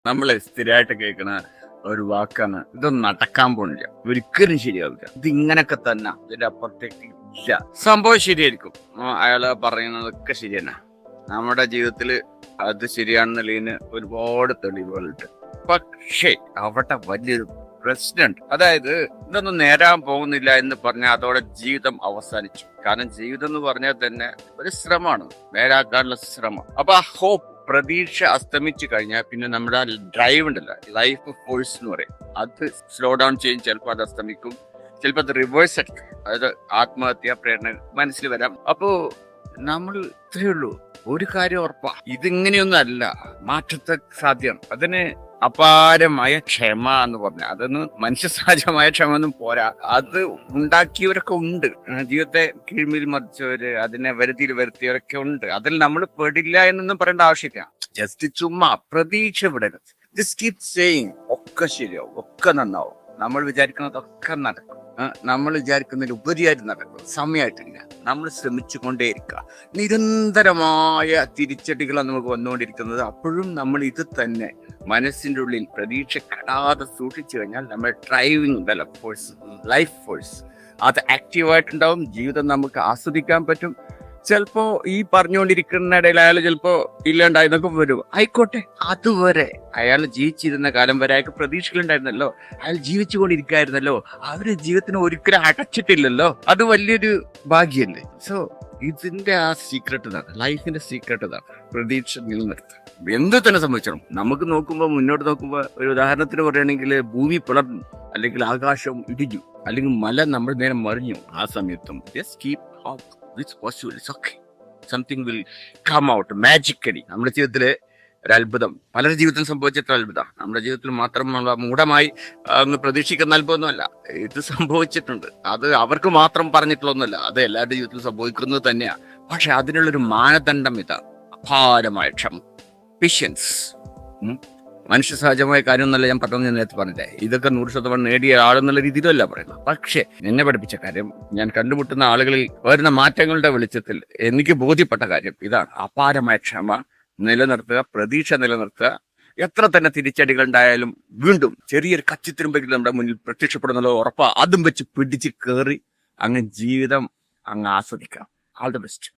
നമ്മൾ സ്ഥിരമായിട്ട് കേൾക്കുന്ന ഒരു വാക്കാണ്, ഇതൊന്നും നടക്കാൻ പോണില്ല, ഒരിക്കലും ശരിയാവില്ല, ഇത് ഇങ്ങനൊക്കെ തന്നെ, ഇതിന്റെ അപ്പുറത്തേക്ക് ഇല്ല. സംഭവം ശരിയായിരിക്കും, അയാള് പറയുന്നതൊക്കെ ശരി തന്നെ. നമ്മുടെ ജീവിതത്തിൽ അത് ശരിയാണെന്നുള്ളതിന് ഒരുപാട് തെളിവുകളുണ്ട്. പക്ഷേ അവിടെ വലിയൊരു പ്രശ്നമുണ്ട്. അതായത് ഇതൊന്നും നേരാൻ പോകുന്നില്ല എന്ന് പറഞ്ഞാൽ അതോടെ ജീവിതം അവസാനിച്ചു. കാരണം ജീവിതം എന്ന് പറഞ്ഞാൽ തന്നെ ഒരു ശ്രമമാണ്, നേരാക്കാനുള്ള ശ്രമം. അപ്പൊ ആ ഹോപ്പ്, പ്രതീക്ഷ അസ്തമിച്ചു കഴിഞ്ഞാൽ പിന്നെ നമ്മുടെ ഡ്രൈവ് ഉണ്ടല്ലോ, ലൈഫ് ഫോഴ്സ് എന്ന് പറയും, അത് സ്ലോ ഡൗൺ ചെയ്യും. ചിലപ്പോൾ അത് അസ്തമിക്കും, ചിലപ്പോൾ അത് റിവേഴ്സ് അടിക്കും. അതായത് ആത്മഹത്യാ പ്രേരണ മനസ്സിൽ വരാം. അപ്പോ നമ്മൾ ഇത്രയേ ഉള്ളൂ, ഒരു കാര്യം ഉറപ്പാ, ഇതിങ്ങനെയൊന്നും അല്ല, മാറ്റത്തെ സാധ്യം. അതിന് അപാരമായ ക്ഷമ എന്ന് പറഞ്ഞാൽ, അതൊന്നും മനുഷ്യ സഹജമായ ക്ഷമ ഒന്നും പോരാ, അത് ഉണ്ടാക്കിയവരൊക്കെ ഉണ്ട്. ജീവിതത്തെ കീഴ്മിൽ മറിച്ചവര്, അതിനെ വരുത്തിയിൽ വരുത്തിയവരൊക്കെ ഉണ്ട്. അതിൽ നമ്മൾ പെടില്ല എന്നൊന്നും പറയേണ്ട ആവശ്യമില്ല. ജസ്റ്റ് ചുമ്മാ പ്രതീക്ഷ വിടരുത്. ജസ്റ്റ് കീപ് സേയിങ്, ഒക്കെ ശരിയാവും, ഒക്കെ നന്നാവും, നമ്മൾ വിചാരിക്കുന്നതൊക്കെ നടക്കും. നമ്മൾ വിചാരിക്കുന്നതിൽ ഉപരിയായിട്ട് നടക്കും. സമയമായിട്ടില്ല, നമ്മൾ ശ്രമിച്ചുകൊണ്ടേയിരിക്കുക. നിരന്തരമായ തിരിച്ചടികളാണ് നമുക്ക് വന്നുകൊണ്ടിരിക്കുന്നത്. അപ്പോഴും നമ്മൾ ഇത് തന്നെ മനസ്സിൻ്റെ ഉള്ളിൽ പ്രതീക്ഷ കെടാതെ സൂക്ഷിച്ചു കഴിഞ്ഞാൽ നമ്മുടെ ഡ്രൈവിംഗ് ഉണ്ടല്ലോ, ഫോഴ്സ്, ലൈഫ് ഫോഴ്സ്, അത് ആക്റ്റീവായിട്ടുണ്ടാവും. ജീവിതം നമുക്ക് ആസ്വദിക്കാൻ പറ്റും. ചിലപ്പോ ഈ പറഞ്ഞുകൊണ്ടിരിക്കുന്ന ഇടയിൽ അയാൾ ചിലപ്പോ ഇല്ലാണ്ടായിരുന്നൊക്കെ വരും, ആയിക്കോട്ടെ. അതുവരെ അയാൾ ജീവിച്ചിരുന്ന കാലം വരെ അയാൾക്ക് പ്രതീക്ഷകളുണ്ടായിരുന്നല്ലോ, അയാൾ ജീവിച്ചുകൊണ്ടിരിക്കായിരുന്നല്ലോ, അവര് ജീവിതത്തിന് ഒരിക്കലും അടച്ചിട്ടില്ലല്ലോ, അത് വലിയൊരു ഭാഗ്യല്ലേ. സോ ഇതിന്റെ ആ സീക്രട്ട് ഇതാണ്, ലൈഫിന്റെ സീക്രട്ട് ഇതാണ്, പ്രതീക്ഷ നിലനിർത്തുക. എന്ത് തന്നെ സംഭവിച്ചണം, നമുക്ക് നോക്കുമ്പോൾ, മുന്നോട്ട് നോക്കുമ്പോൾ, ഒരു ഉദാഹരണത്തിന് പറയുകയാണെങ്കിൽ ഭൂമി പിളർന്നു, അല്ലെങ്കിൽ ആകാശം ഇടിഞ്ഞു, അല്ലെങ്കിൽ മല നമ്മൾ നേരെ മറിഞ്ഞു, ആ സമയത്തും just keep hope. It's possible, it's okay. Something will come out magically. നമ്മുടെ ജീവിതത്തില് ഒരു അത്ഭുതം, പലരുടെ ജീവിതത്തിൽ സംഭവിച്ചിട്ടുള്ള അത്ഭുതം, നമ്മുടെ ജീവിതത്തിൽ മാത്രമുള്ള മൂഢമായി അങ്ങ് പ്രതീക്ഷിക്കുന്ന അത്ഭുതമൊന്നുമല്ല, ഇത് സംഭവിച്ചിട്ടുണ്ട്. അത് അവർക്ക് മാത്രം പറഞ്ഞിട്ടുള്ളൊന്നുമല്ല, അത് എല്ലാവരുടെ ജീവിതത്തിൽ സംഭവിക്കുന്നത് തന്നെയാണ്. പക്ഷെ അതിനുള്ളൊരു മാനദണ്ഡം ഇതാണ്, അപാരമായ ക്ഷമ, പേഷ്യൻസ്. മനുഷ്യ സഹജമായ കാര്യം എന്നല്ല ഞാൻ പറഞ്ഞു, നേരത്തെ പറഞ്ഞില്ലേ, ഇതൊക്കെ 100% നേടിയ ആളെന്നുള്ള രീതിയിലല്ല പറയുന്നത്. പക്ഷെ എന്നെ പഠിപ്പിച്ച കാര്യം, ഞാൻ കണ്ടുമുട്ടുന്ന ആളുകളിൽ വരുന്ന മാറ്റങ്ങളുടെ വെളിച്ചത്തിൽ എനിക്ക് ബോധ്യപ്പെട്ട കാര്യം ഇതാണ്, അപാരമായ ക്ഷമ നിലനിർത്തുക, പ്രതീക്ഷ നിലനിർത്തുക. എത്ര തന്നെ തിരിച്ചടികൾ ഉണ്ടായാലും വീണ്ടും ചെറിയൊരു കച്ചിത്തിരുമ്പെങ്കിലും നമ്മുടെ മുന്നിൽ പ്രത്യക്ഷപ്പെടുന്നല്ലോ ഉറപ്പാ, അതും വെച്ച് പിടിച്ച് കയറി അങ്ങ് ജീവിതം അങ്ങ് ആസ്വദിക്കാം. All the best.